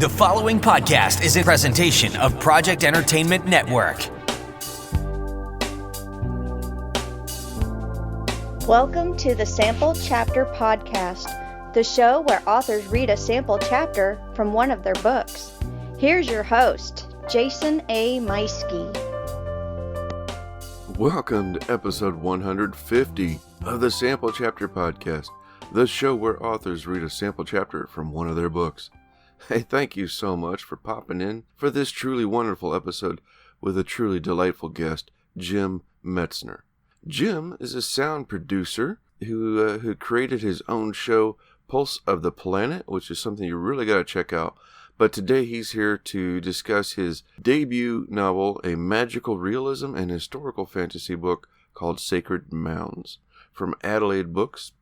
The following podcast is a presentation of Project Entertainment Network. Welcome to the Sample Chapter Podcast, the show where authors read a sample chapter from one of their books. Here's your host, Jason A. Meiske. Welcome to episode 150 of the Sample Chapter Podcast, the show where authors read a sample chapter from one of their books. Hey, thank you so much for popping in for this truly wonderful episode with a truly delightful guest, Jim Metzner. Jim is a sound producer who created his own show, Pulse of the Planet, which is something you really got to check out. But today he's here to discuss his debut novel, a magical realism and historical fantasy book called Sacred Mounds, from Adelaide Books.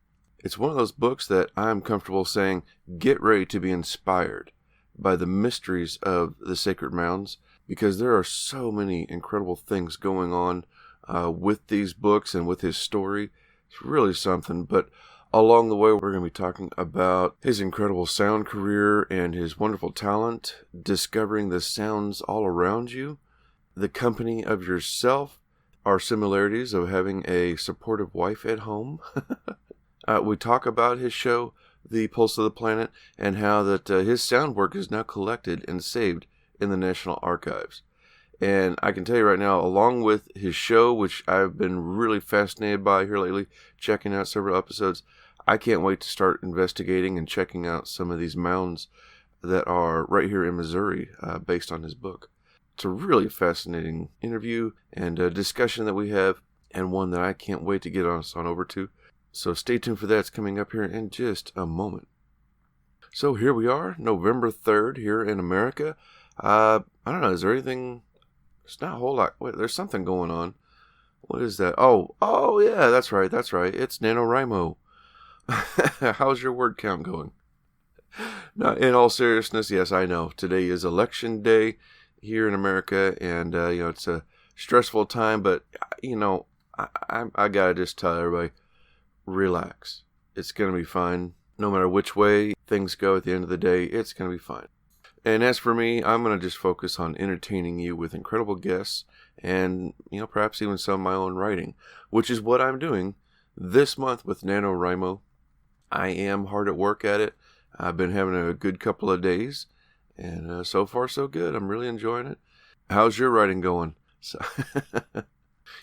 It's one of those books that I'm comfortable saying, get ready to be inspired by the mysteries of the Sacred Mounds, because there are so many incredible things going on with these books and with his story. It's really something. But along the way, we're going to be talking about his incredible sound career and his wonderful talent, discovering the sounds all around you, the company of yourself, our similarities of having a supportive wife at home. We talk about his show, The Pulse of the Planet, and how that his sound work is now collected and saved in the National Archives. And I can tell you right now, along with his show, which I've been really fascinated by here lately, checking out several episodes, I can't wait to start investigating and checking out some of these mounds that are right here in Missouri, based on his book. It's a really fascinating interview and a discussion that we have, and one that I can't wait to get us on over to. So stay tuned for that. It's coming up here in just a moment. So here we are, November 3rd here in America. I don't know, is there anything? There's not a whole lot. Wait, there's something going on. What is that? Oh yeah, that's right. It's NaNoWriMo. How's your word count going? Now, in all seriousness, yes, I know. Today is election day here in America, and it's a stressful time, but I gotta just tell everybody, relax. It's going to be fine. No matter which way things go at the end of the day, it's going to be fine. And as for me, I'm going to just focus on entertaining you with incredible guests and, perhaps even some of my own writing, which is what I'm doing this month with NaNoWriMo. I am hard at work at it. I've been having a good couple of days, and so far so good. I'm really enjoying it. How's your writing going? So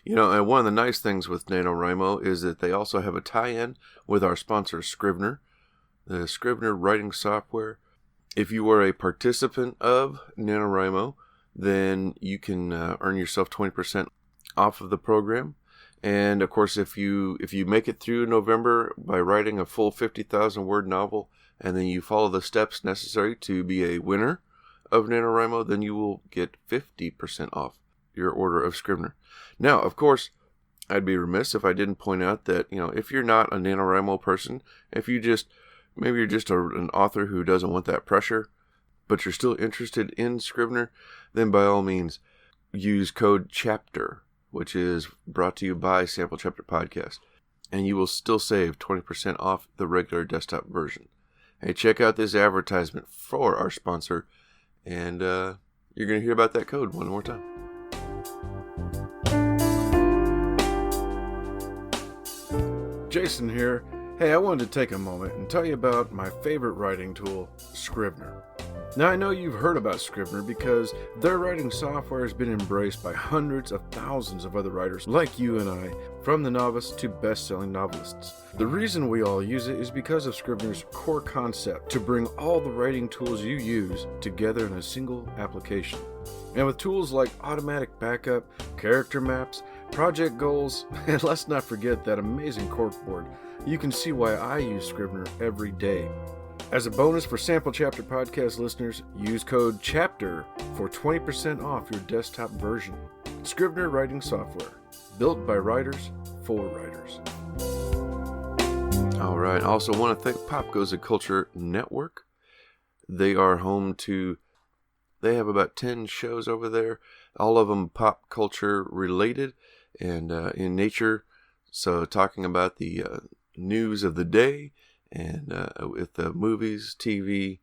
and one of the nice things with NaNoWriMo is that they also have a tie-in with our sponsor, Scrivener, the Scrivener writing software. If you are a participant of NaNoWriMo, then you can earn yourself 20% off of the program. And of course, if you make it through November by writing a full 50,000 word novel, and then you follow the steps necessary to be a winner of NaNoWriMo, then you will get 50% off your order of Scrivener. Now, of course, I'd be remiss if I didn't point out that, if you're not a NaNoWriMo person, if you maybe you're just an author who doesn't want that pressure, but you're still interested in Scrivener, then by all means, use code CHAPTER, which is brought to you by Sample Chapter Podcast, and you will still save 20% off the regular desktop version. Hey, check out this advertisement for our sponsor, and you're going to hear about that code one more time. Jason here. Hey, I wanted to take a moment and tell you about my favorite writing tool, Scrivener. Now, I know you've heard about Scrivener because their writing software has been embraced by hundreds of thousands of other writers like you and I, from the novice to best-selling novelists. The reason we all use it is because of Scrivener's core concept to bring all the writing tools you use together in a single application. And with tools like automatic backup, character maps, project goals, and let's not forget that amazing corkboard, you can see why I use Scrivener every day. As a bonus for Sample Chapter Podcast listeners, use code CHAPTER for 20% off your desktop version. Scrivener writing software, built by writers for writers. All right. I also want to thank Pop Goes the Culture Network. They are home to, they have about 10 shows over there, all of them pop culture related and in nature. So talking about the news of the day and with the movies, TV,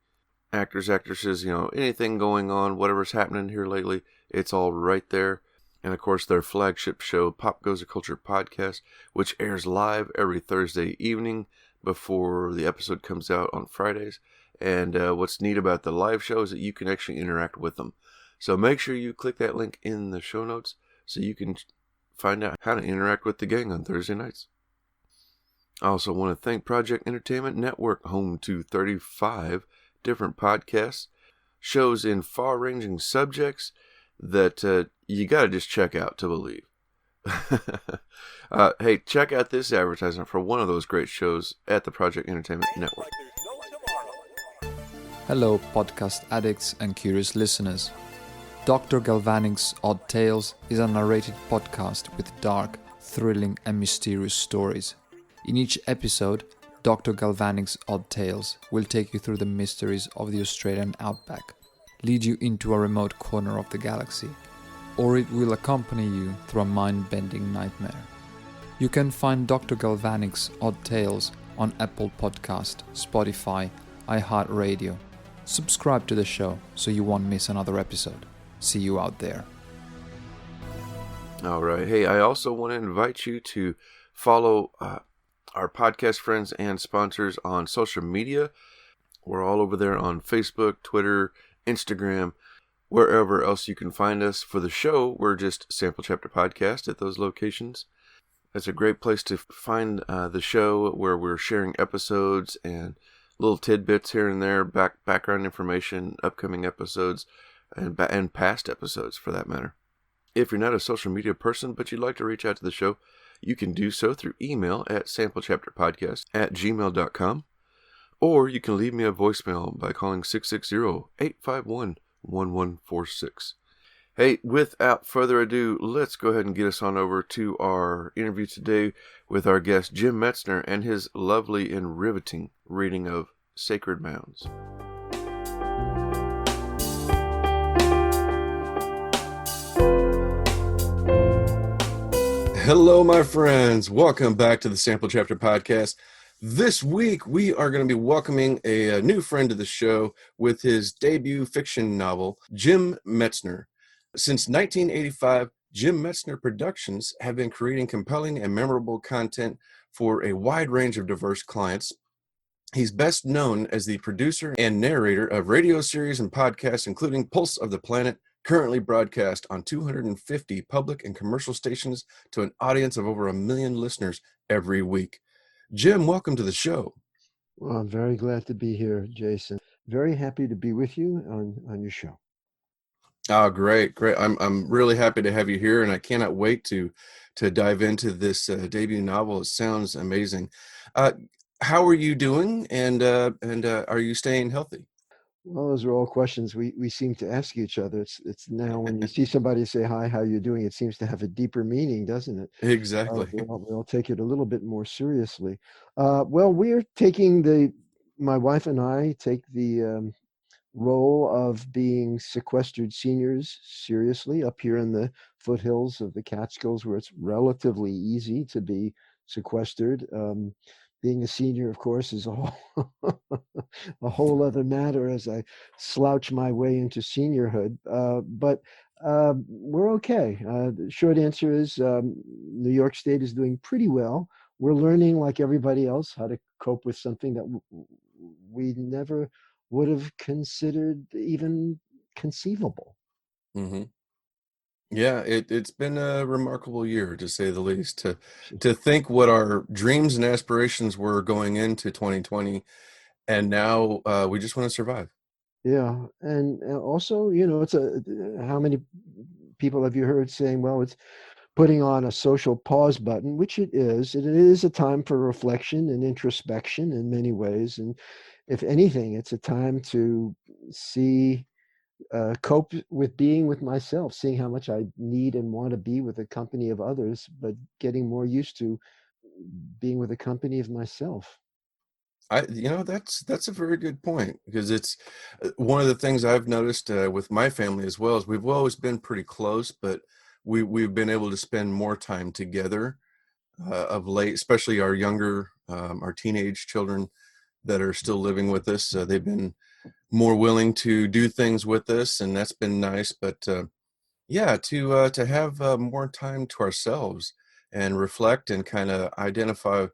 actors, actresses, anything going on, whatever's happening here lately, it's all right there. And of course, their flagship show, Pop Goes the Culture Podcast, which airs live every Thursday evening before the episode comes out on Fridays. And what's neat about the live show is that you can actually interact with them. So make sure you click that link in the show notes so you can find out how to interact with the gang on Thursday nights. I also want to thank Project Entertainment Network, home to 35 different podcasts, shows in far-ranging subjects that you got to just check out to believe. Hey, check out this advertisement for one of those great shows at the Project Entertainment Network. Hello, podcast addicts and curious listeners. Dr. Galvanic's Odd Tales is a narrated podcast with dark, thrilling, and mysterious stories. In each episode, Dr. Galvanic's Odd Tales will take you through the mysteries of the Australian outback, lead you into a remote corner of the galaxy, or it will accompany you through a mind-bending nightmare. You can find Dr. Galvanic's Odd Tales on Apple Podcast, Spotify, iHeartRadio. Subscribe to the show so you won't miss another episode. See you out there. All right. Hey, I also want to invite you to follow our podcast friends and sponsors on social media. We're all over there on Facebook, Twitter, Instagram, wherever else you can find us. For the show, we're just Sample Chapter Podcast at those locations. It's a great place to find the show where we're sharing episodes and little tidbits here and there, background information, upcoming episodes, and past episodes for that matter. If you're not a social media person but you'd like to reach out to the show, you can do so through email at samplechapterpodcast@gmail.com, or you can leave me a voicemail by calling 660-851-1146. Hey, without further ado, let's go ahead and get us on over to our interview today with our guest Jim Metzner and his lovely and riveting reading of Sacred Mounds. Hello, my friends. Welcome back to the Sample Chapter Podcast. This week, we are going to be welcoming a new friend to the show with his debut fiction novel, Jim Metzner. Since 1985, Jim Metzner Productions have been creating compelling and memorable content for a wide range of diverse clients. He's best known as the producer and narrator of radio series and podcasts, including Pulse of the Planet, currently broadcast on 250 public and commercial stations to an audience of over 1 million listeners every week. Jim, welcome to the show. Well, I'm very glad to be here, Jason. Very happy to be with you on your show. Oh, great. I'm really happy to have you here, and I cannot wait to dive into this debut novel. It sounds amazing. How are you doing, and are you staying healthy? Well, those are all questions we seem to ask each other. It's now when you see somebody say, hi, how you doing? It seems to have a deeper meaning, doesn't it? Exactly. We'll take it a little bit more seriously. Well, we're my wife and I take the role of being sequestered seniors seriously up here in the foothills of the Catskills, where it's relatively easy to be sequestered. Being a senior, of course, is a whole other matter as I slouch my way into seniorhood. But we're okay. The short answer is New York State is doing pretty well. We're learning, like everybody else, how to cope with something that we never would have considered even conceivable. Mm-hmm. Yeah, it's been a remarkable year, to say the least, to think what our dreams and aspirations were going into 2020, and now we just want to survive. Yeah, and also, it's how many people have you heard saying, well, it's putting on a social pause button, which it is. It is a time for reflection and introspection in many ways, and if anything, it's a time to cope with being with myself, seeing how much I need and want to be with the company of others, but getting more used to being with the company of myself. That's a very good point, because it's one of the things I've noticed with my family as well, is we've always been pretty close, but we've been able to spend more time together of late, especially our younger, our teenage children that are still living with us. They've been more willing to do things with us, and that's been nice. But yeah, to have more time to ourselves and reflect and kind of identify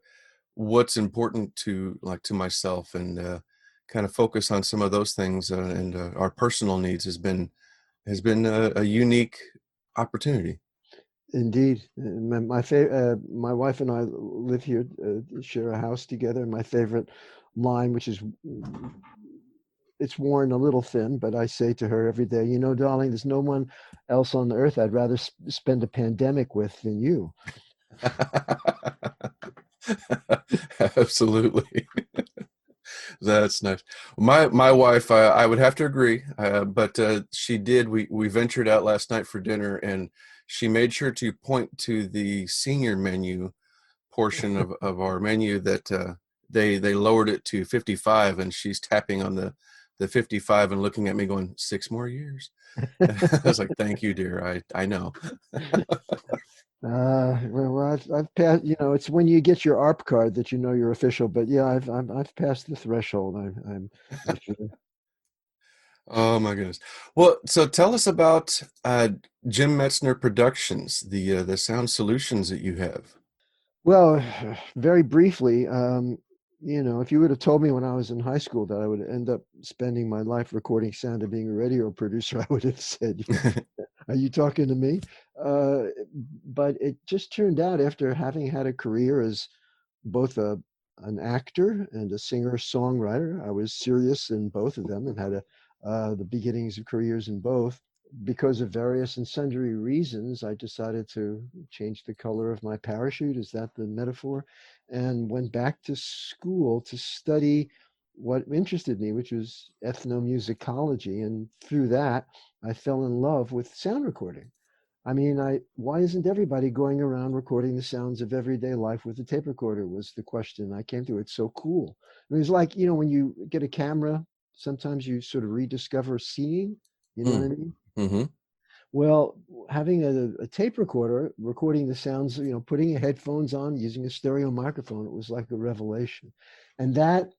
what's important to myself, and kind of focus on some of those things, and our personal needs has been a unique opportunity. Indeed, my wife and I live here, share a house together. And my favorite line, which is, it's worn a little thin, but I say to her every day, darling, there's no one else on the earth I'd rather spend a pandemic with than you. Absolutely. That's nice. My wife, I would have to agree, but she did. We ventured out last night for dinner, and she made sure to point to the senior menu portion of our menu, that they lowered it to 55, and she's tapping on the 55 and looking at me going, 6 more years. I was like, thank you, dear. I know. Well, I've passed. It's when you get your ARP card that you're official. But yeah, I've passed the threshold. I'm sure. Oh my goodness. Well, so tell us about Jim Metzner Productions, the sound solutions that you have. Well, very briefly, if you would have told me when I was in high school that I would end up spending my life recording sound and being a radio producer, I would have said, "Are you talking to me?" Uh, but it just turned out, after having had a career as both an actor and a singer-songwriter, I was serious in both of them and had the beginnings of careers in both. Because of various and sundry reasons, I decided to change the color of my parachute. Is that the metaphor? And went back to school to study what interested me, which was ethnomusicology. And through that, I fell in love with sound recording. I mean, why isn't everybody going around recording the sounds of everyday life with a tape recorder, was the question I came to. It's so cool. I mean, it's like, when you get a camera, sometimes you sort of rediscover seeing, you know what I Mm. mean? Mm-hmm. Well, having a tape recorder, recording the sounds, putting your headphones on, using a stereo microphone, it was like a revelation. And that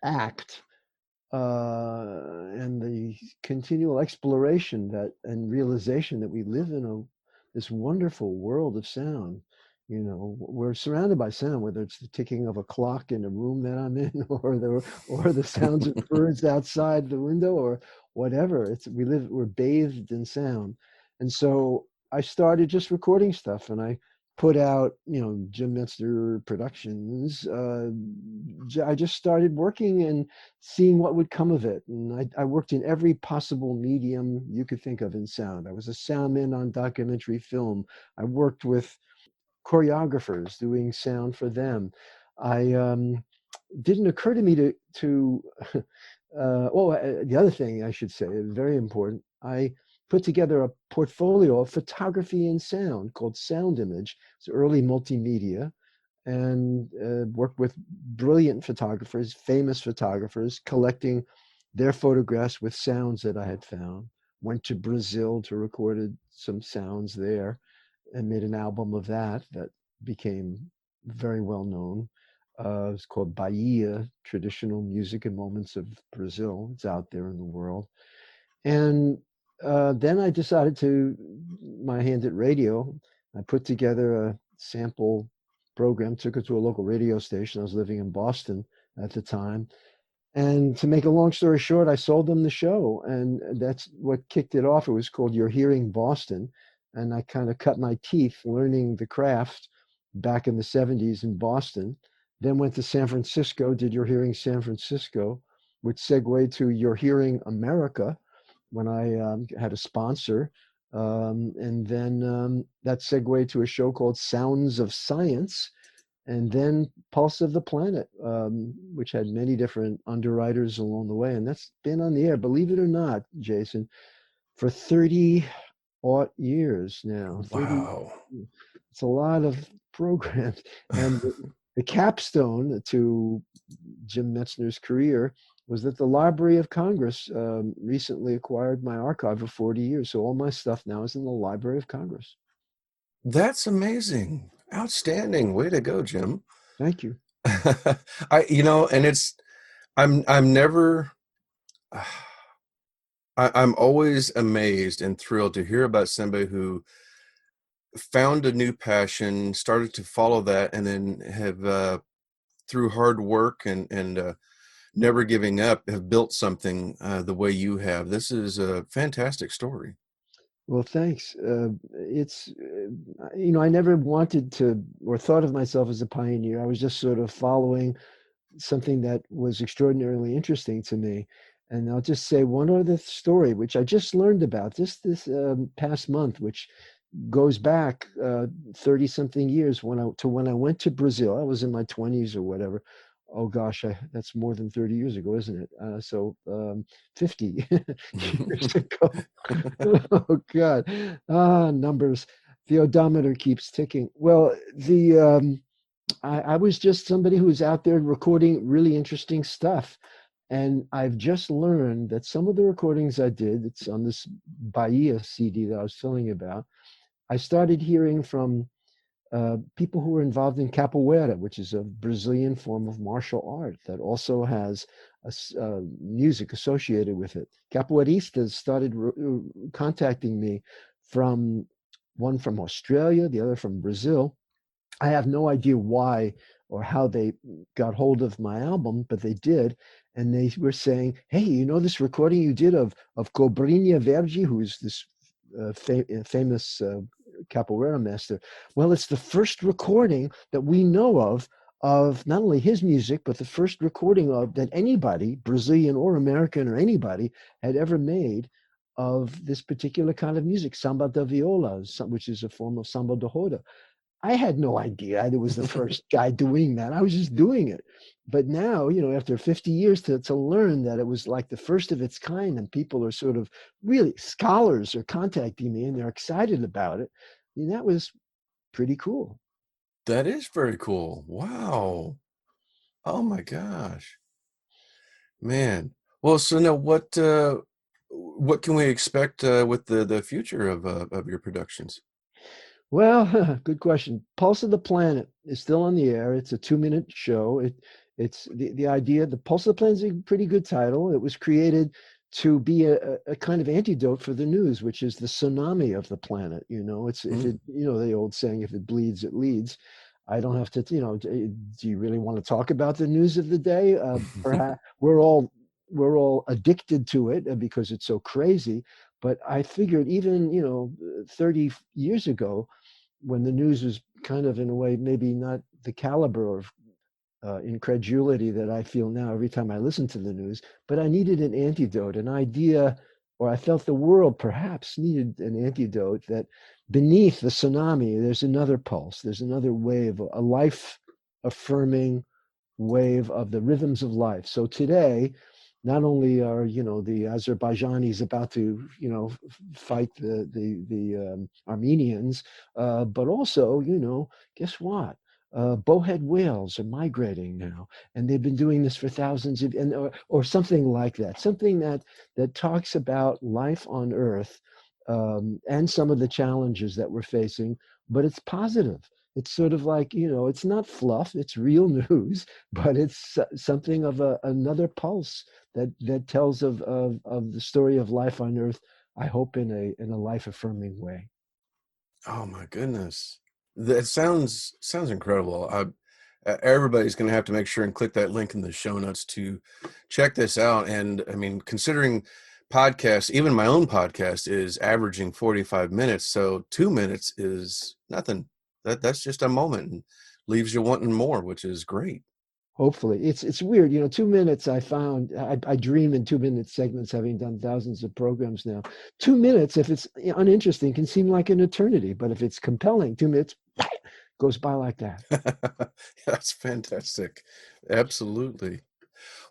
act, and the continual exploration and realization that we live in this wonderful world of sound. We're surrounded by sound, whether it's the ticking of a clock in the room that I'm in, or the sounds of birds outside the window, or whatever. We're bathed in sound. And so I started just recording stuff, and I put out, Jim Metzner Productions. I just started working and seeing what would come of it. And I worked in every possible medium you could think of in sound. I was a soundman on documentary film. I worked with choreographers doing sound for them. I didn't occur to me to the other thing I should say, very important, I put together a portfolio of photography and sound called Sound Image. It's early multimedia, and worked with brilliant photographers, famous photographers, collecting their photographs with sounds that I had found. Went to Brazil to record some sounds there and made an album of that became very well known. It's called Bahia, Traditional Music and Moments of Brazil. It's out there in the world. And then I decided my hand at radio. I put together a sample program, took it to a local radio station. I was living in Boston at the time. And to make a long story short, I sold them the show. And that's what kicked it off. It was called You're Hearing Boston. And I kind of cut my teeth learning the craft back in the 70s in Boston. Then went to San Francisco, did You're Hearing San Francisco, which segued to You're Hearing America when I had a sponsor. And then that segued to a show called Sounds of Science, and then Pulse of the Planet, which had many different underwriters along the way. And that's been on the air, believe it or not, Jason, for 30 odd years now. 30, Wow. it's a lot of programs. And the capstone to Jim Metzner's career was that the Library of Congress recently acquired my archive of 40 years. So all my stuff now is in the Library of Congress. That's amazing. Outstanding. Way to go, Jim. Thank you. And I'm never I'm always amazed and thrilled to hear about somebody who found a new passion, started to follow that, and then have through hard work and never giving up, have built something the way you have. This is a fantastic story. Well, thanks. I never wanted to or thought of myself as a pioneer. I was just sort of following something that was extraordinarily interesting to me. And I'll just say one other story, which I just learned about this past month, which goes back 30 something years when I went to Brazil. I was in my 20s or whatever. Oh gosh, that's more than 30 years ago, isn't it? 50 years ago. Oh God, numbers. The odometer keeps ticking. Well, I was just somebody who was out there recording really interesting stuff. And I've just learned that some of the recordings I did, it's on this Bahia CD that I was telling you about, I started hearing from people who were involved in capoeira, which is a Brazilian form of martial art that also has music associated with it. Capoeiristas started contacting me from one from Australia, the other from Brazil. I have no idea why or how they got hold of my album, but they did. And they were saying, hey, you know this recording you did of Cobrinha Verde, who's this famous capoeira master? Well, it's the first recording that we know of not only his music, but the first recording of that anybody, Brazilian or American or anybody, had ever made of this particular kind of music, samba da viola, which is a form of samba de roda. I had no idea I was the first guy doing that. I was just doing it. But now, after 50 years to learn that it was like the first of its kind and people are sort of really scholars are contacting me and they're excited about it. I mean, that was pretty cool. That is very cool. Wow. Oh my gosh, man. Well, so now what can we expect with the future of your productions? Well, good question. Pulse of the Planet is still on the air. It's a 2-minute show. It's the idea. The Pulse of the Planet is a pretty good title. It was created to be a kind of antidote for the news, which is the tsunami of the planet. It's if it, the old saying, if it bleeds, it leads. I don't have to, do you really want to talk about the news of the day? Perhaps we're all addicted to it because it's so crazy. But I figured even, 30 years ago, when the news was kind of in a way maybe not the caliber of incredulity that I feel now every time I listen to the news, but I needed an antidote, an idea, or I felt the world perhaps needed an antidote that beneath the tsunami, there's another pulse, there's another wave, a life affirming wave of the rhythms of life. So today, not only are the Azerbaijanis about to fight the Armenians, but also guess what? Bowhead whales are migrating now, and they've been doing this for thousands of or something like that. Something that talks about life on Earth and some of the challenges that we're facing, but it's positive. It's sort of like it's not fluff; it's real news, but it's something of another pulse that tells of the story of life on Earth. I hope in a life affirming way. Oh my goodness. That sounds incredible. Everybody's going to have to make sure and click that link in the show notes to check this out. And I mean, considering podcasts, even my own podcast is averaging 45 minutes. So 2 minutes is nothing. That's just a moment and leaves you wanting more, which is great. Hopefully, it's weird. 2 minutes. I found I dream in 2 minute segments, having done thousands of programs now. 2 minutes, if it's uninteresting, can seem like an eternity. But if it's compelling, 2 minutes goes by like that. That's fantastic. Absolutely.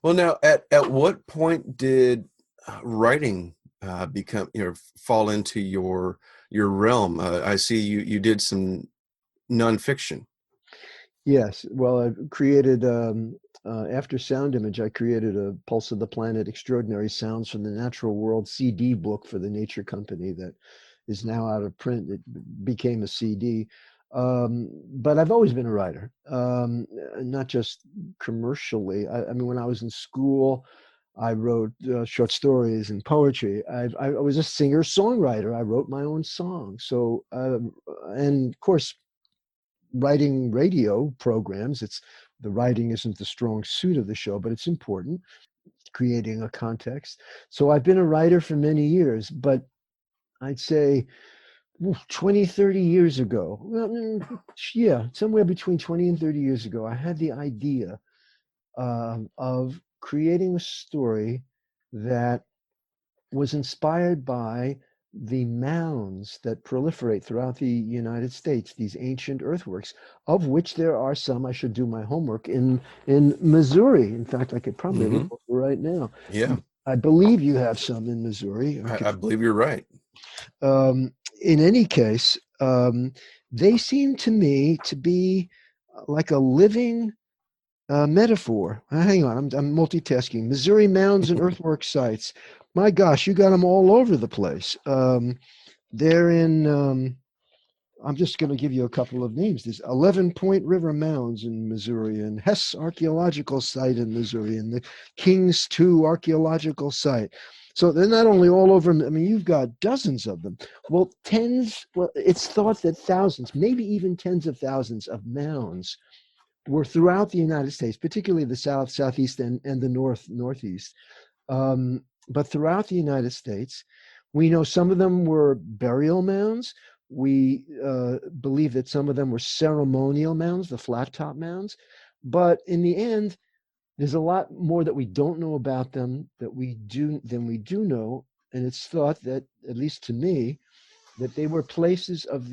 Well, now, at what point did writing become, fall into your realm? I see you did some nonfiction. Yes. Well, I created after Sound Image, I created a Pulse of the Planet: Extraordinary Sounds from the Natural World CD book for the Nature Company that is now out of print. It became a CD. But I've always been a writer, not just commercially. I mean, when I was in school, I wrote short stories and poetry. I was a singer-songwriter. I wrote my own songs. So, and of course, writing radio programs, the writing isn't the strong suit of the show, but it's important, creating a context. So I've been a writer for many years, but I'd say 20, 30 years ago, well, yeah, somewhere between 20 and 30 years ago, I had the idea of creating a story that was inspired by the mounds that proliferate throughout the United States, these ancient earthworks, of which there are some. I should do my homework in Missouri. In fact, I could probably Mm-hmm. look over right now. Yeah, I believe you have some in Missouri. I believe you're right. In any case, they seem to me to be like a living metaphor. Hang on, I'm multitasking. Missouri mounds and earthwork sites. My gosh, you got them all over the place. They're in. I'm just going to give you a couple of names. There's 11 Point River Mounds in Missouri, and Hess Archaeological Site in Missouri, and the Kings 2 Archaeological Site. So they're not only all over. I mean, you've got dozens of them. Well, tens. Well, it's thought that thousands, maybe even tens of thousands of mounds were throughout the United States, particularly the South, Southeast, and the North, Northeast. But throughout the United States, we know some of them were burial mounds. We believe that some of them were ceremonial mounds, the flat top mounds. But in the end, there's a lot more that we don't know about them than we do know. And it's thought that, at least to me, that they were places of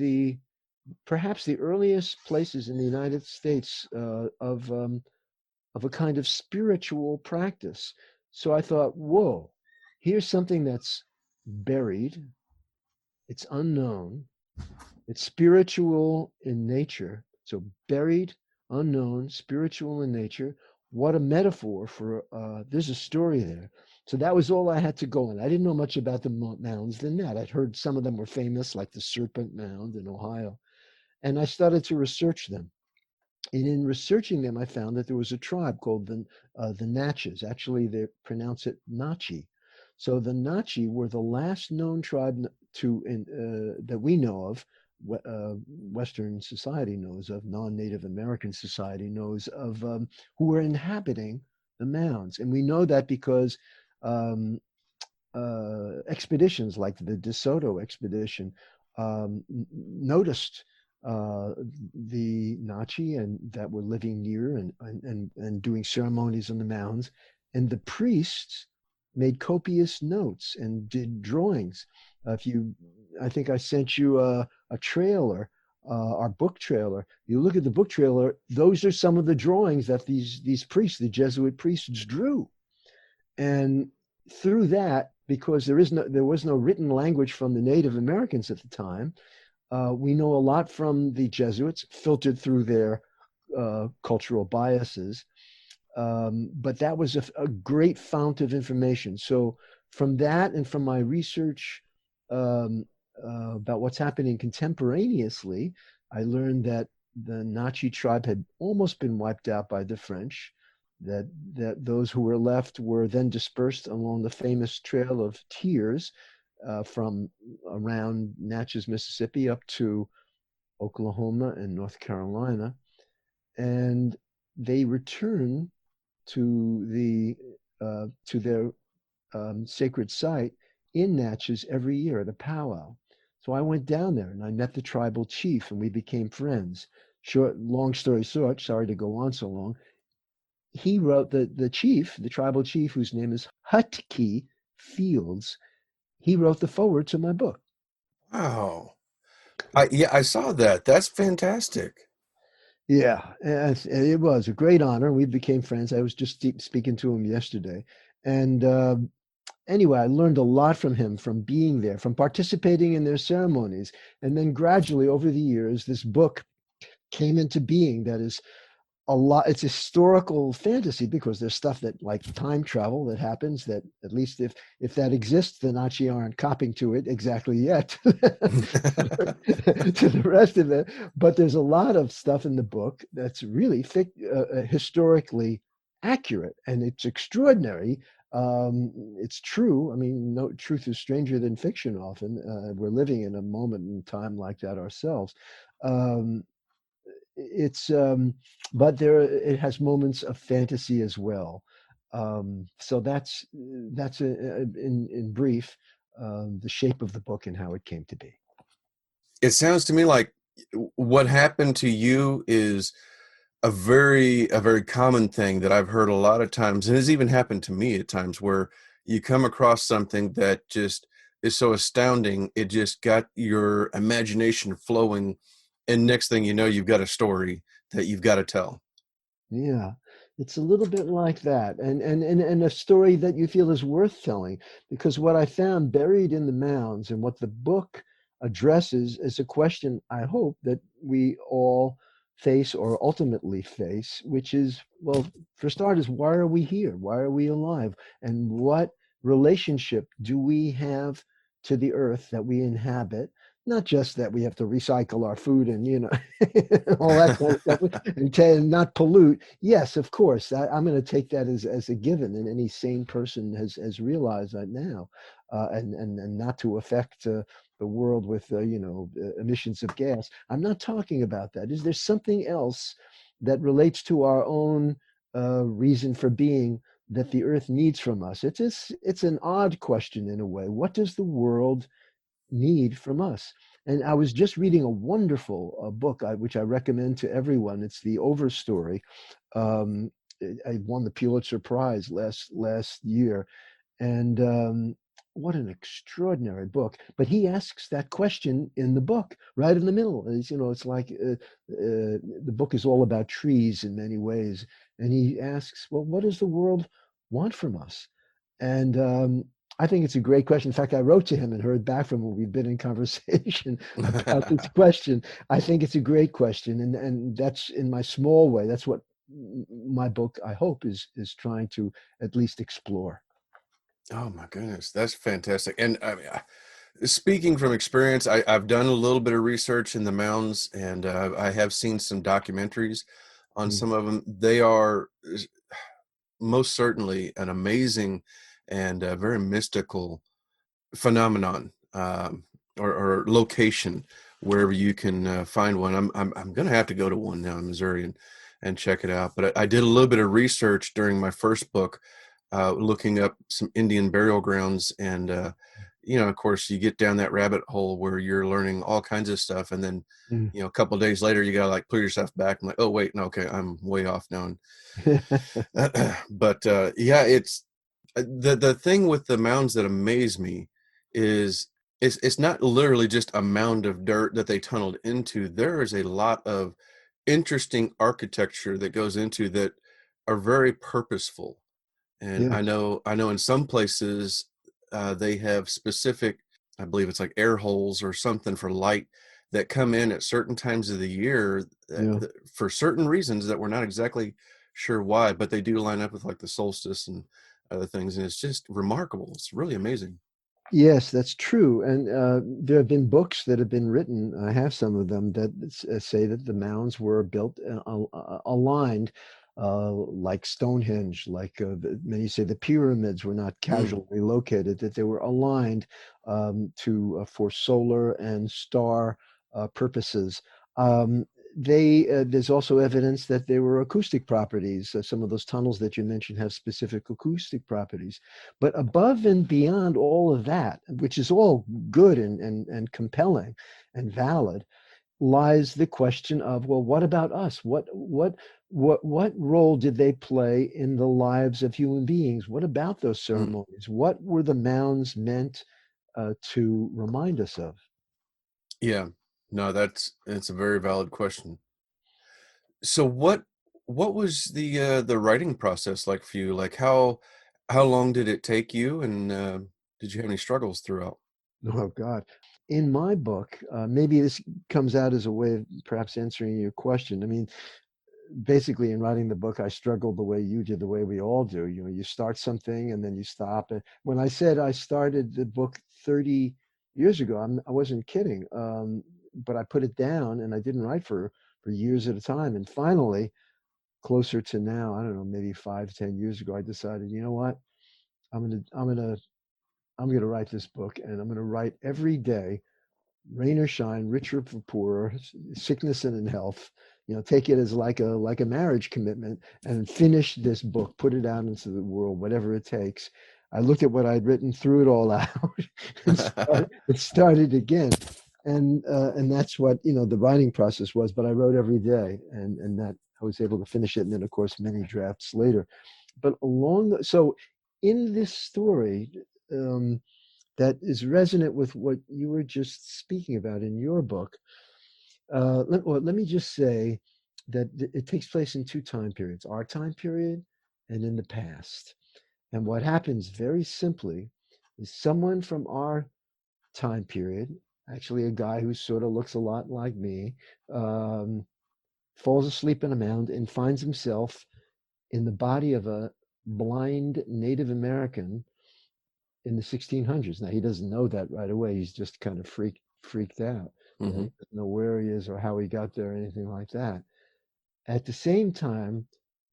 perhaps the earliest places in the United States of a kind of spiritual practice. So I thought, whoa, here's something that's buried, it's unknown, it's spiritual in nature. So buried, unknown, spiritual in nature. What a metaphor for, there's a story there. So that was all I had to go on. I didn't know much about the mounds than that. I'd heard some of them were famous, like the Serpent Mound in Ohio. And I started to research them. And in researching them, I found that there was a tribe called the Natchez. Actually, they pronounce it Nachi. So the Nachi were the last known tribe that we know of, Western society knows of, non-Native American society knows of, who were inhabiting the mounds. And we know that because expeditions like the DeSoto expedition noticed the Nachi and that were living near and doing ceremonies on the mounds, and the priests made copious notes and did drawings. I think I sent you a trailer, our book trailer. You look at the book trailer; those are some of the drawings that these priests, the Jesuit priests, drew, and through that, because there was no written language from the Native Americans at the time. We know a lot from the Jesuits, filtered through their cultural biases, but that was a great fount of information. So from that and from my research about what's happening contemporaneously, I learned that the Nachi tribe had almost been wiped out by the French, that those who were left were then dispersed along the famous Trail of Tears, from around Natchez, Mississippi, up to Oklahoma and North Carolina, and they return to their sacred site in Natchez every year at a powwow. So I went down there and I met the tribal chief, and we became friends. Long story short, sorry to go on so long. He wrote the tribal chief, whose name is Hutke Fields. He wrote the foreword to my book. Wow. I saw that. That's fantastic. Yeah, and it was a great honor. We became friends. I was just speaking to him yesterday. And anyway, I learned a lot from him, from being there, from participating in their ceremonies. And then gradually over the years, this book came into being that is it's historical fantasy, because there's stuff that, like time travel, that happens, that at least if that exists, the Nachi aren't copying to it exactly yet to the rest of it. But there's a lot of stuff in the book that's really historically accurate, and it's extraordinary It's true. I mean, no truth is stranger than fiction often. We're living in a moment in time like that ourselves. Um, it's but there it has moments of fantasy as well. So that's in brief the shape of the book and how it came to be. It sounds to me like what happened to you is a very common thing that I've heard a lot of times, and has even happened to me at times, where you come across something that just is so astounding, it just got your imagination flowing, and next thing you know, you've got a story that you've got to tell. Yeah, it's a little bit like that, and a story that you feel is worth telling, because what I found buried in the mounds and what the book addresses is a question I hope that we all face or ultimately face, which is, well, for starters, why are we here? Why are we alive? And what relationship do we have to the earth that we inhabit? Not just that we have to recycle our food and all that kind of stuff and not pollute. Yes, of course. I'm going to take that as a given, and any sane person has realized that now, and not to affect the world with emissions of gas. I'm not talking about that. Is there something else that relates to our own reason for being that the earth needs from us? It's an odd question in a way. What does the world need from us? And I was just reading a wonderful book, which I recommend to everyone. It's The Overstory. I won the Pulitzer Prize last year, and what an extraordinary book. But he asks that question in the book, right in the middle. It's like the book is all about trees in many ways, and he asks, well, what does the world want from us? And I think it's a great question. In fact, I wrote to him and heard back from him. We've been in conversation about this question. I think it's a great question, and that's in my small way. That's what my book, I hope, is trying to at least explore. Oh my goodness, that's fantastic. And I mean, speaking from experience, I've done a little bit of research in the mounds, and I have seen some documentaries on Mm. some of them. They are most certainly an amazing and very mystical phenomenon, or location, wherever you can find one. I'm going to have to go to one now in Missouri and check it out. But I did a little bit of research during my first book, looking up some Indian burial grounds, and of course, you get down that rabbit hole where you're learning all kinds of stuff, and then Mm. a couple of days later, you gotta like pull yourself back and like, oh wait, no, okay, I'm way off now. But yeah, it's the thing with the mounds that amaze me is it's not literally just a mound of dirt that they tunneled into. There is a lot of interesting architecture that goes into that are very purposeful. And Yeah, I know in some places they have specific, I believe it's like air holes or something for light that come in at certain times of the year, yeah. for certain reasons that we're not exactly sure why, but they do line up with like the solstice and other things, and it's just remarkable. It's really amazing. Yes, that's true. And there have been books that have been written. I have some of them that say that the mounds were built aligned, like Stonehenge, like many say the pyramids were not Mm, casually located, that they were aligned to for solar and star purposes. Um, there's also evidence that there were acoustic properties. Some of those tunnels that you mentioned have specific acoustic properties. But above and beyond all of that, which is all good and compelling and valid, lies the question of, well, what about us? What role did they play in the lives of human beings? What about those mm. ceremonies? What were the mounds meant to remind us of? Yeah, no, it's a very valid question. So what was the writing process like for you? Like how long did it take you, and did you have any struggles throughout? Oh God. In my book, maybe this comes out as a way of perhaps answering your question. I mean, basically in writing the book, I struggled the way you did, the way we all do. You start something and then you stop. And when I said I started the book 30 years ago, I wasn't kidding. But I put it down and I didn't write for years at a time. And finally, closer to now, I don't know, maybe 5, 10 years ago, I decided, you know what? I'm gonna write this book, and I'm gonna write every day, rain or shine, rich or poor, sickness and in health. Take it as like a marriage commitment, and finish this book, put it out into the world, whatever it takes. I looked at what I'd written, threw it all out, and started again. And that's what the writing process was. But I wrote every day, and that I was able to finish it, and then of course many drafts later. But so in this story. That is resonant with what you were just speaking about in your book. Let me just say that it takes place in two time periods: our time period and in the past. And what happens very simply is someone from our time period, actually a guy who sort of looks a lot like me, um, falls asleep in a mound and finds himself in the body of a blind Native American in the 1600s. Now he doesn't know that right away. He's just kind of freaked out. He doesn't know where he is or how he got there or anything like that. At the same time,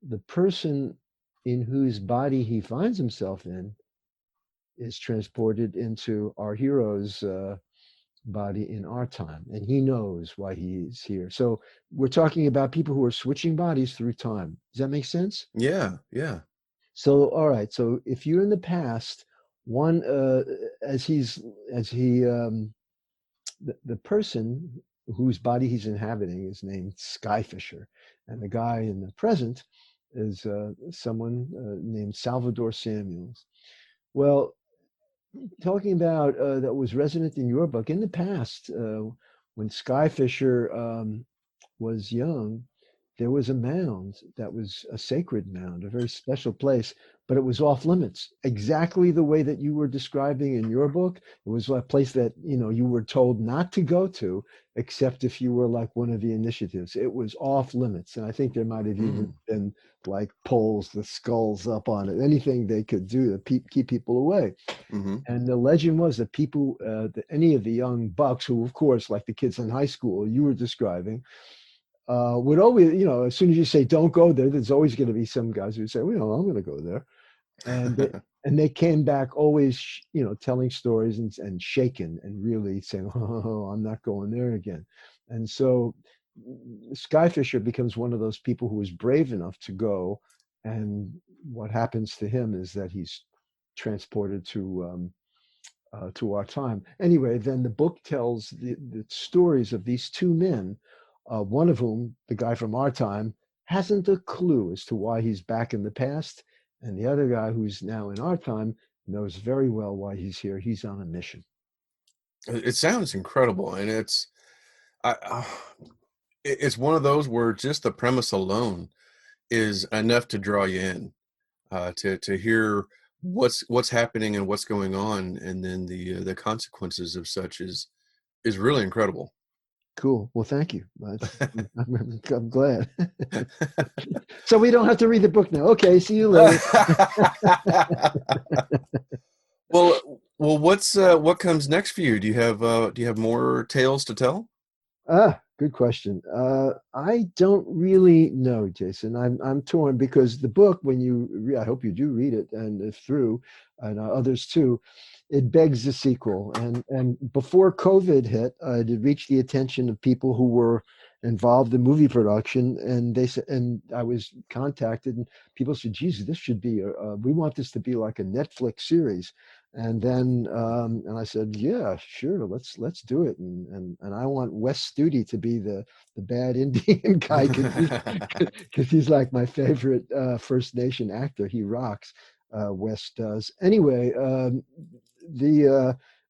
the person in whose body he finds himself in is transported into our hero's body in our time, and he knows why he's here. So we're talking about people who are switching bodies through time. Does that make sense? Yeah, yeah. So, all right. So if you're in the past, one as he's as he the person whose body he's inhabiting is named Skyfisher, and the guy in the present is someone named Salvador Samuels. Well, talking about that was resonant in your book in the past, when Skyfisher was young, there was a mound that was a sacred mound, a very special place, but it was off limits, exactly the way that you were describing in your book. It was a place that you were told not to go to, except if you were like one of the initiatives. It was off limits, and I think there might have even been like poles, the skulls up on it, anything they could do to keep people away. And the legend was that people, any of the young bucks, who of course, like the kids in high school you were describing, would always, as soon as you say don't go there, there's always going to be some guys who say, well, I'm going to go there, and they came back always, telling stories and shaken and really saying, oh, I'm not going there again. And so Skyfisher becomes one of those people who is brave enough to go, and what happens to him is that he's transported to our time. Anyway, then the book tells the stories of these two men, one of whom, the guy from our time, hasn't a clue as to why he's back in the past, and the other guy, who's now in our time, knows very well why he's here. He's on a mission. It sounds incredible, and I, it's one of those where just the premise alone is enough to draw you in, to hear what's happening and what's going on, and then the consequences of such is really incredible. Cool. Well, thank you. I'm glad. So we don't have to read the book now. Okay. See you later. Well, what comes next for you? Do you have more tales to tell? Good question. I don't really know, Jason. I'm torn because the book, when I hope you do read it and through, and others too, it begs a sequel. And before COVID hit, it had reached the attention of people who were involved in movie production, and they said, and I was contacted, and people said, "Jesus, this should be we want this to be like a Netflix series." And then and I said, yeah, sure, let's do it. And I want Wes Studi to be the bad Indian guy, because he's like my favorite First Nation actor. He rocks. Wes does. Anyway,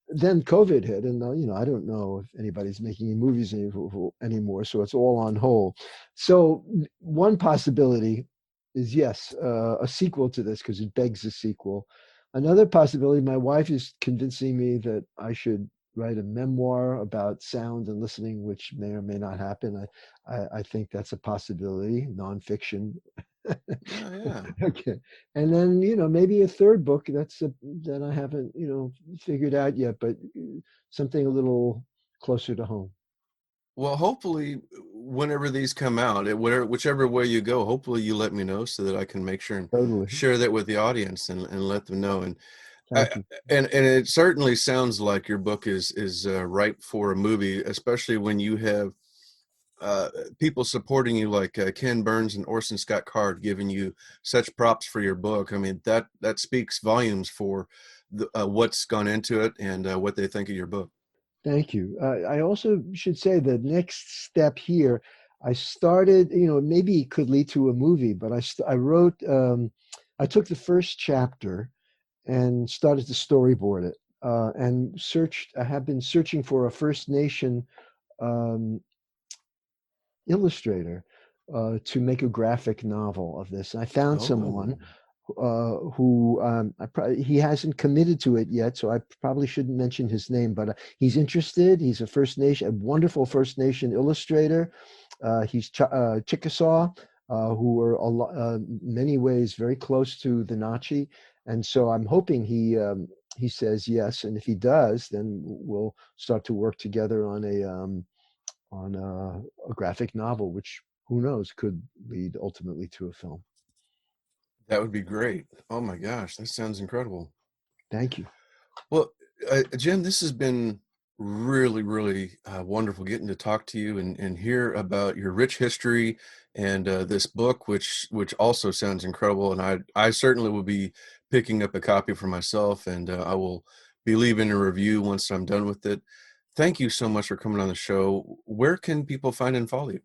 then COVID hit, and I don't know if anybody's making any movies anymore, so it's all on hold. So one possibility is, yes, a sequel to this, because it begs a sequel. Another possibility, my wife is convincing me that I should write a memoir about sound and listening, which may or may not happen. I think that's a possibility, nonfiction. Oh, yeah. Okay. And then, maybe a third book that I haven't, figured out yet, but something a little closer to home. Well, hopefully whenever these come out, whichever way you go, hopefully you let me know so that I can make sure and Totally. share that with the audience and let them know. And Thank you. and it certainly sounds like your book is ripe for a movie, especially when you have uh, people supporting you like Ken Burns and Orson Scott Card giving you such props for your book. I mean, that speaks volumes for what's gone into it and what they think of your book. Thank you. I also should say the next step here, I started, maybe it could lead to a movie, but I wrote, I took the first chapter and started to storyboard it and I have been searching for a First Nation um, illustrator to make a graphic novel of this. And I found someone who he hasn't committed to it yet, so I probably shouldn't mention his name, but he's interested. He's a wonderful First Nation illustrator. He's Chickasaw, who were many ways very close to the Nachi, and so I'm hoping he says yes, and if he does, then we'll start to work together on a graphic novel, which who knows could lead ultimately to a film. That would be great. Oh my gosh, that sounds incredible. Thank you. Well, Jim, this has been really, really wonderful getting to talk to you and hear about your rich history and this book, which also sounds incredible. And I certainly will be picking up a copy for myself, and I will be leaving a review once I'm done with it. Thank you so much for coming on the show. Where can people find and follow you?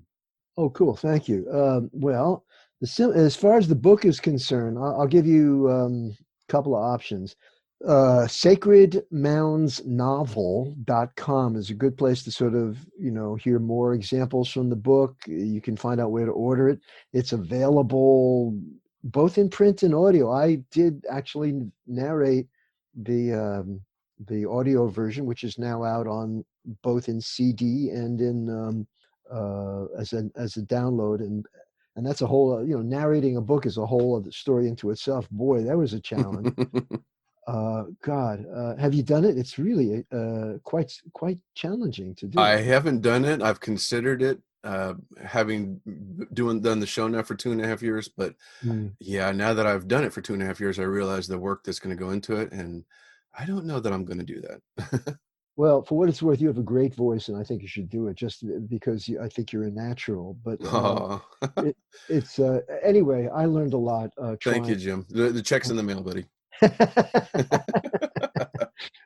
Oh, cool. Thank you. Well, as far as the book is concerned, I'll give you a couple of options. Sacredmoundsnovel.com is a good place to sort of, hear more examples from the book. You can find out where to order it. It's available both in print and audio. I did actually narrate the audio version, which is now out on both in CD and in as a download, and that's a whole narrating a book is a whole other story into itself. Boy, that was a challenge. God, have you done it? It's really quite challenging to do. I haven't done it. I've considered it, having done the show now for 2.5 years. But yeah, now that I've done it for 2.5 years, I realize the work that's going to go into it, and I don't know that I'm going to do that. Well, for what it's worth, you have a great voice, and I think you should do it just because I think you're a natural. But it's anyway. I learned a lot. Thank you, Jim. The check's in the mail, buddy.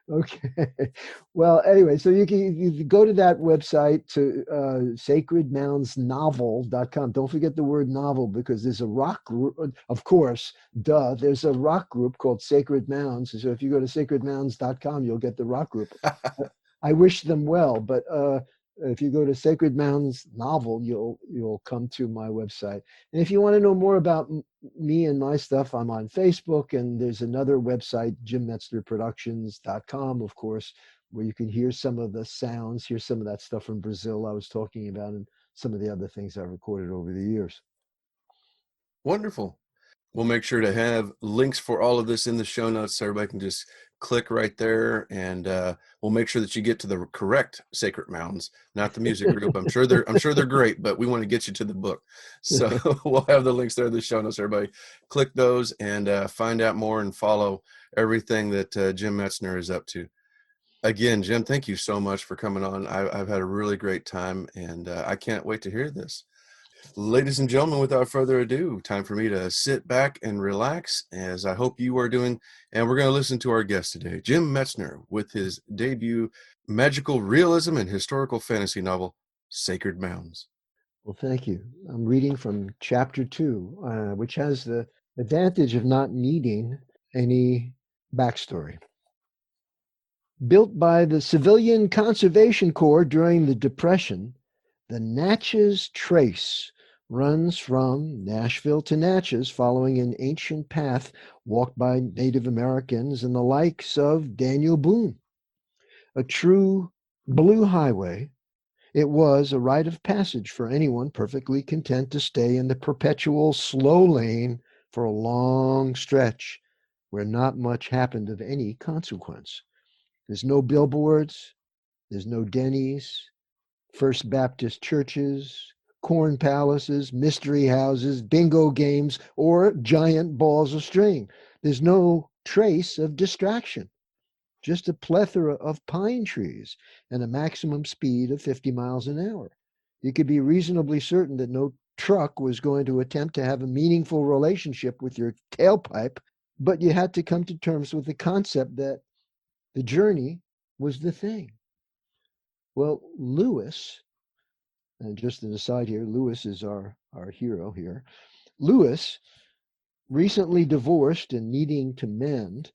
Okay. Well, anyway, so you can go to that website to sacredmoundsnovel.com. Don't forget the word novel, because there's a rock group, of course, there's a rock group called Sacred Mounds. So if you go to sacredmounds.com, you'll get the rock group. I wish them well, but if you go to Sacred Mounds Novel, you'll come to my website. And if you want to know more about me and my stuff, I'm on Facebook, and there's another website, JimMetznerProductions.com, of course, where you can hear some of the sounds, hear some of that stuff from Brazil I was talking about, and some of the other things I've recorded over the years. Wonderful. We'll make sure to have links for all of this in the show notes so everybody can just click right there, and we'll make sure that you get to the correct Sacred Mounds, not the music group. I'm sure they're great, but we want to get you to the book. So we'll have the links there in the show notes. Everybody click those and find out more and follow everything that Jim Metzner is up to. Again, Jim, thank you so much for coming on. I've had a really great time, and I can't wait to hear this. Ladies and gentlemen, without further ado, time for me to sit back and relax, as I hope you are doing. And we're going to listen to our guest today, Jim Metzner, with his debut magical realism and historical fantasy novel, Sacred Mounds. Well, thank you. I'm reading from chapter 2, which has the advantage of not needing any backstory. Built by the Civilian Conservation Corps during the Depression, the Natchez Trace runs from Nashville to Natchez, following an ancient path walked by Native Americans and the likes of Daniel Boone. A true blue highway, it was a rite of passage for anyone perfectly content to stay in the perpetual slow lane for a long stretch where not much happened of any consequence. There's no billboards, there's no Denny's, First Baptist churches, corn palaces, mystery houses, bingo games, or giant balls of string. There's no trace of distraction, just a plethora of pine trees and a maximum speed of 50 miles an hour. You could be reasonably certain that no truck was going to attempt to have a meaningful relationship with your tailpipe, but you had to come to terms with the concept that the journey was the thing. Well, Lewis, and just an aside here, Lewis is our hero here. Lewis, recently divorced and needing to mend,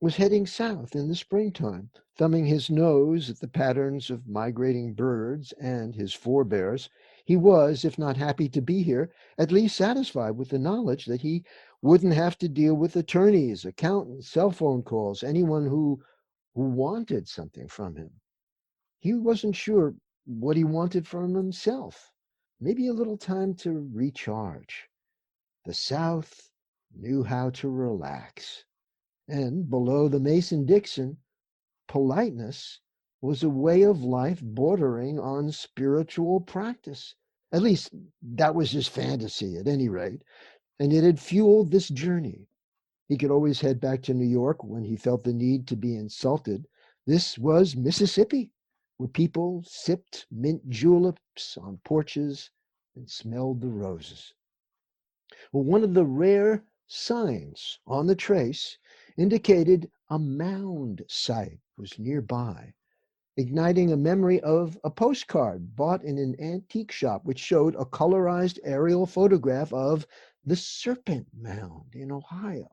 was heading south in the springtime, thumbing his nose at the patterns of migrating birds and his forebears. He was, if not happy to be here, at least satisfied with the knowledge that he wouldn't have to deal with attorneys, accountants, cell phone calls, anyone who wanted something from him. He wasn't sure what he wanted from himself. Maybe a little time to recharge. The South knew how to relax. And below the Mason-Dixon, politeness was a way of life bordering on spiritual practice. At least that was his fantasy, at any rate. And it had fueled this journey. He could always head back to New York when he felt the need to be insulted. This was Mississippi, where people sipped mint juleps on porches and smelled the roses. Well, one of the rare signs on the trace indicated a mound site was nearby, igniting a memory of a postcard bought in an antique shop which showed a colorized aerial photograph of the Serpent Mound in Ohio.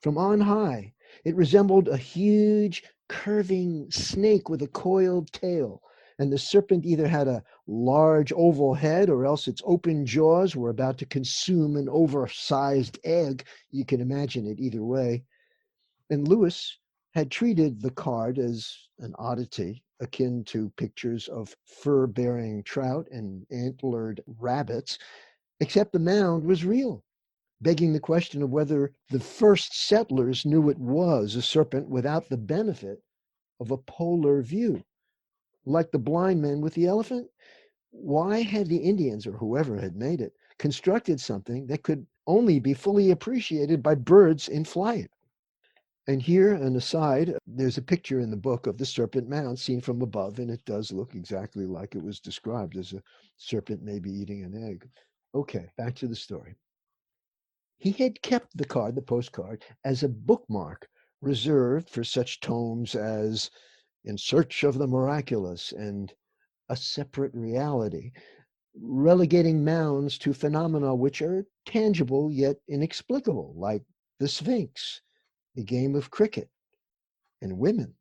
From on high, it resembled a huge, curving snake with a coiled tail, and the serpent either had a large oval head or else its open jaws were about to consume an oversized egg. You can imagine it either way. And Lewis had treated the card as an oddity, akin to pictures of fur-bearing trout and antlered rabbits, except the mound was real, begging the question of whether the first settlers knew it was a serpent without the benefit of a polar view. Like the blind man with the elephant, why had the Indians, or whoever had made it, constructed something that could only be fully appreciated by birds in flight? And here, an aside, there's a picture in the book of the Serpent Mound seen from above, and it does look exactly like it was described as a serpent maybe eating an egg. Okay, back to the story. He had kept the card, the postcard, as a bookmark reserved for such tomes as In Search of the Miraculous and A Separate Reality, relegating mounds to phenomena which are tangible yet inexplicable, like the Sphinx, the game of cricket, and women.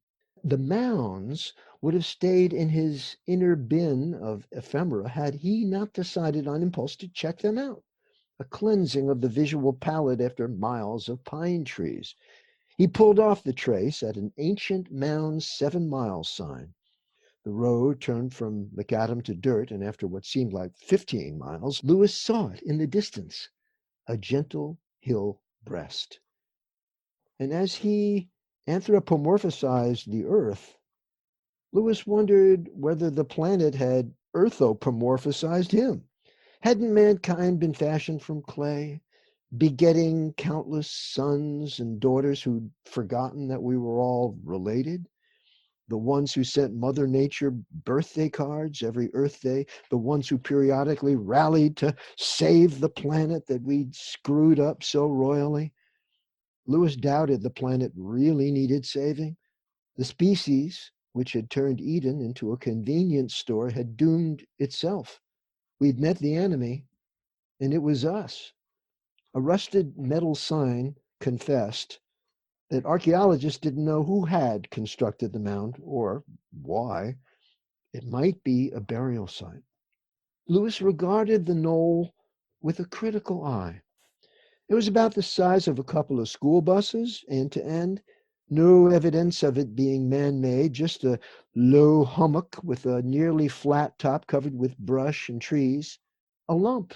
The mounds would have stayed in his inner bin of ephemera had he not decided on impulse to check them out. A cleansing of the visual palette after miles of pine trees. He pulled off the trace at an ancient Mounds 7 miles sign. The road turned from macadam to dirt, and after what seemed like 15 miles, Lewis saw it in the distance, a gentle hill breast. And as he anthropomorphized the earth, Lewis wondered whether the planet had earthopomorphized him. Hadn't mankind been fashioned from clay, begetting countless sons and daughters who'd forgotten that we were all related? The ones who sent Mother Nature birthday cards every Earth Day, the ones who periodically rallied to save the planet that we'd screwed up so royally? Lewis doubted the planet really needed saving. The species, which had turned Eden into a convenience store, had doomed itself. We'd met the enemy, and it was us. A rusted metal sign confessed that archaeologists didn't know who had constructed the mound or why. It might be a burial site. Lewis regarded the knoll with a critical eye. It was about the size of a couple of school buses, end to end. No evidence of it being man-made, just a low hummock with a nearly flat top covered with brush and trees. A lump,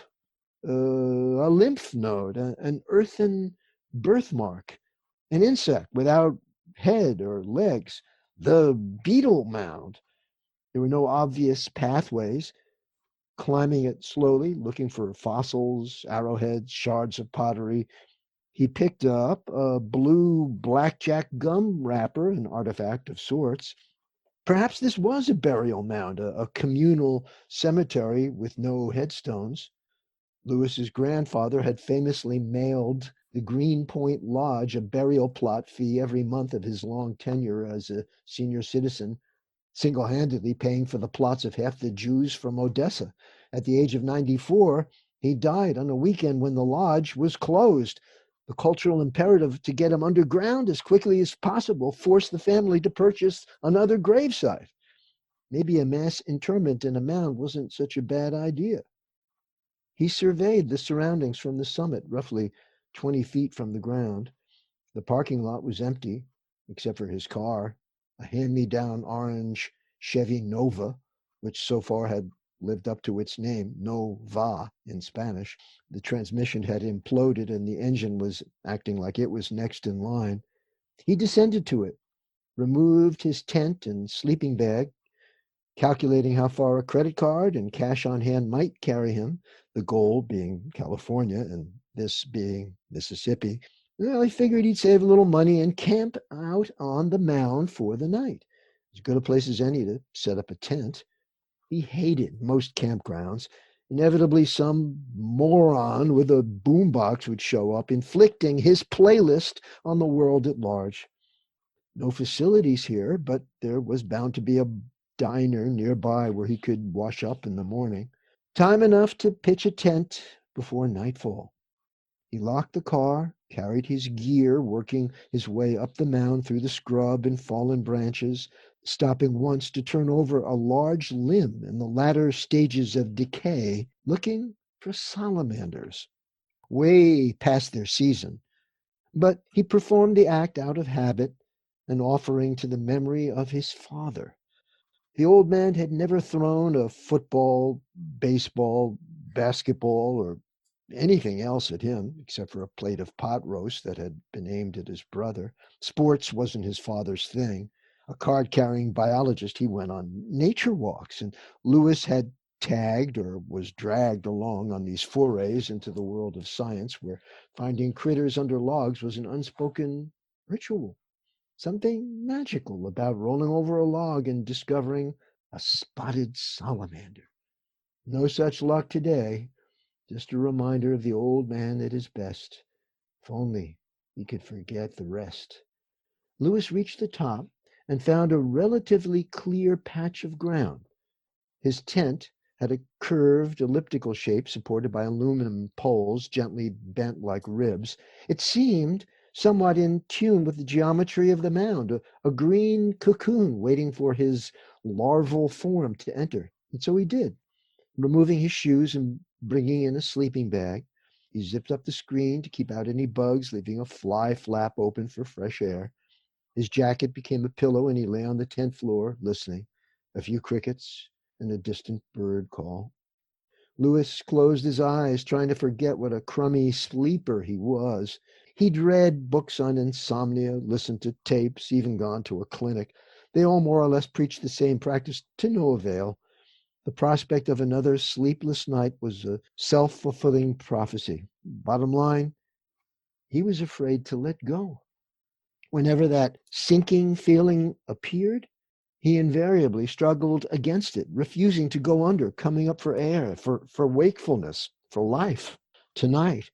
a lymph node, an earthen birthmark, an insect without head or legs, the beetle mound. There were no obvious pathways. Climbing it slowly, looking for fossils, arrowheads, shards of pottery, he picked up a blue blackjack gum wrapper, an artifact of sorts. Perhaps this was a burial mound, a communal cemetery with no headstones. Lewis's grandfather had famously mailed the Greenpoint Lodge a burial plot fee every month of his long tenure as a senior citizen, single-handedly paying for the plots of half the Jews from Odessa. At the age of 94, he died on a weekend when the lodge was closed. The cultural imperative to get him underground as quickly as possible forced the family to purchase another gravesite. Maybe a mass interment in a mound wasn't such a bad idea. He surveyed the surroundings from the summit, roughly 20 feet from the ground. The parking lot was empty, except for his car, a hand-me-down orange Chevy Nova, which so far had lived up to its name, Nova in Spanish. The transmission had imploded and the engine was acting like it was next in line. He descended to it, removed his tent and sleeping bag, calculating how far a credit card and cash on hand might carry him, the goal being California and this being Mississippi. Well, he figured he'd save a little money and camp out on the mound for the night. As good a place as any to set up a tent. He hated most campgrounds. Inevitably, some moron with a boombox would show up, inflicting his playlist on the world at large. No facilities here, but there was bound to be a diner nearby where he could wash up in the morning. Time enough to pitch a tent before nightfall. He locked the car, carried his gear, working his way up the mound through the scrub and fallen branches, stopping once to turn over a large limb in the latter stages of decay, looking for salamanders. Way past their season. But he performed the act out of habit, an offering to the memory of his father. The old man had never thrown a football, baseball, basketball, or anything else at him, except for a plate of pot roast that had been aimed at his brother. Sports wasn't his father's thing. A card-carrying biologist, he went on nature walks, and Lewis had tagged or was dragged along on these forays into the world of science, where finding critters under logs was an unspoken ritual. Something magical about rolling over a log and discovering a spotted salamander. No such luck today. Just a reminder of the old man at his best. If only he could forget the rest. Lewis reached the top and found a relatively clear patch of ground. His tent had a curved elliptical shape supported by aluminum poles gently bent like ribs. It seemed somewhat in tune with the geometry of the mound, a green cocoon waiting for his larval form to enter. And so he did, removing his shoes and bringing in a sleeping bag. He zipped up the screen to keep out any bugs, leaving a fly flap open for fresh air. His jacket became a pillow, and he lay on the tent floor, listening. A few crickets and a distant bird call. Lewis closed his eyes, trying to forget what a crummy sleeper he was. He'd read books on insomnia, listened to tapes, even gone to a clinic. They all more or less preached the same practice, to no avail. The prospect of another sleepless night was a self-fulfilling prophecy. Bottom line, he was afraid to let go. Whenever that sinking feeling appeared, he invariably struggled against it, refusing to go under, coming up for air, for wakefulness, for life. Tonight,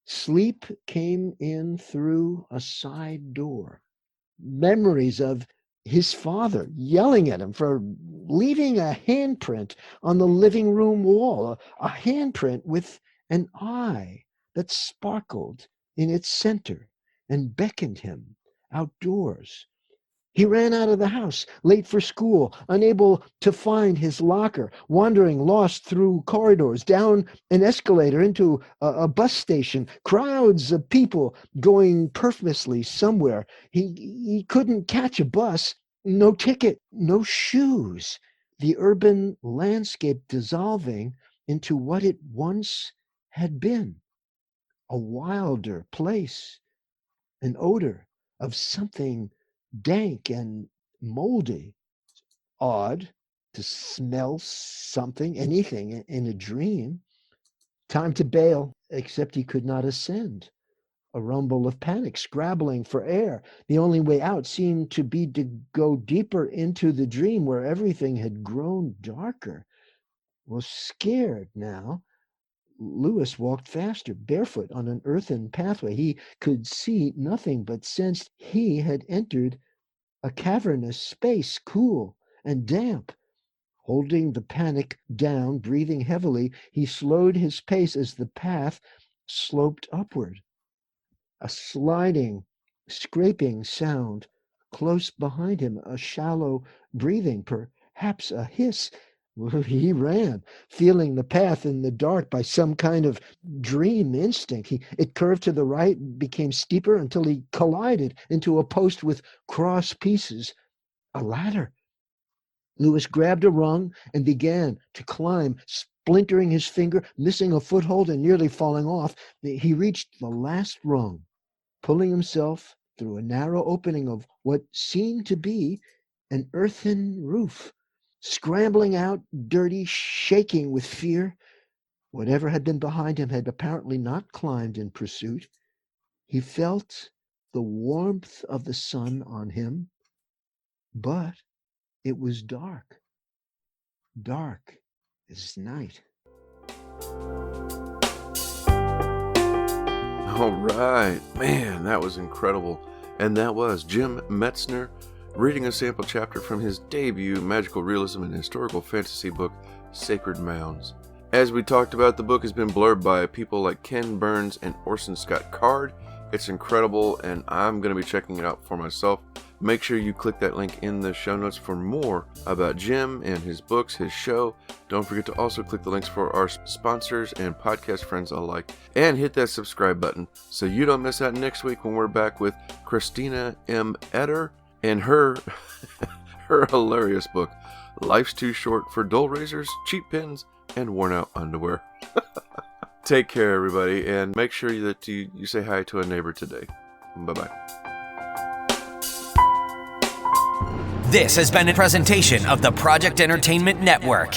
sleep came in through a side door. Memories of his father yelling at him for leaving a handprint on the living room wall, a handprint with an eye that sparkled in its center and beckoned him outdoors. He ran out of the house, late for school, unable to find his locker, wandering lost through corridors, down an escalator into a bus station, crowds of people going purposely somewhere. He couldn't catch a bus, no ticket, no shoes. The urban landscape dissolving into what it once had been, a wilder place, an odor of something dank and moldy. Odd, to smell something, anything in a dream. Time to bail, except he could not ascend. A rumble of panic, scrabbling for air. The only way out seemed to be to go deeper into the dream where everything had grown darker. Was scared now. Lewis walked faster, barefoot on an earthen pathway. He could see nothing, but sensed he had entered a cavernous space, cool and damp. Holding the panic down, breathing heavily, he slowed his pace as the path sloped upward. A sliding, scraping sound close behind him, a shallow breathing, perhaps a hiss. He ran, feeling the path in the dark by some kind of dream instinct. It curved to the right, became steeper until he collided into a post with cross pieces. A ladder. Lewis grabbed a rung and began to climb, splintering his finger, missing a foothold and nearly falling off. He reached the last rung, pulling himself through a narrow opening of what seemed to be an earthen roof. Scrambling out, dirty, shaking with fear. Whatever had been behind him had apparently not climbed in pursuit. He felt the warmth of the sun on him, but it was dark. Dark as night. All right. Man, that was incredible. And that was Jim Metzner reading a sample chapter from his debut magical realism and historical fantasy book, Sacred Mounds. As we talked about, the book has been blurbed by people like Ken Burns and Orson Scott Card. It's incredible, and I'm going to be checking it out for myself. Make sure you click that link in the show notes for more about Jim and his books, his show. Don't forget to also click the links for our sponsors and podcast friends alike. And hit that subscribe button so you don't miss out next week when we're back with Christina M. Eder and her hilarious book, Life's Too Short for Dull Razors, Cheap Pins, and Worn Out Underwear. Take care, everybody, and make sure that you say hi to a neighbor today. Bye-bye. This has been a presentation of the Project Entertainment Network.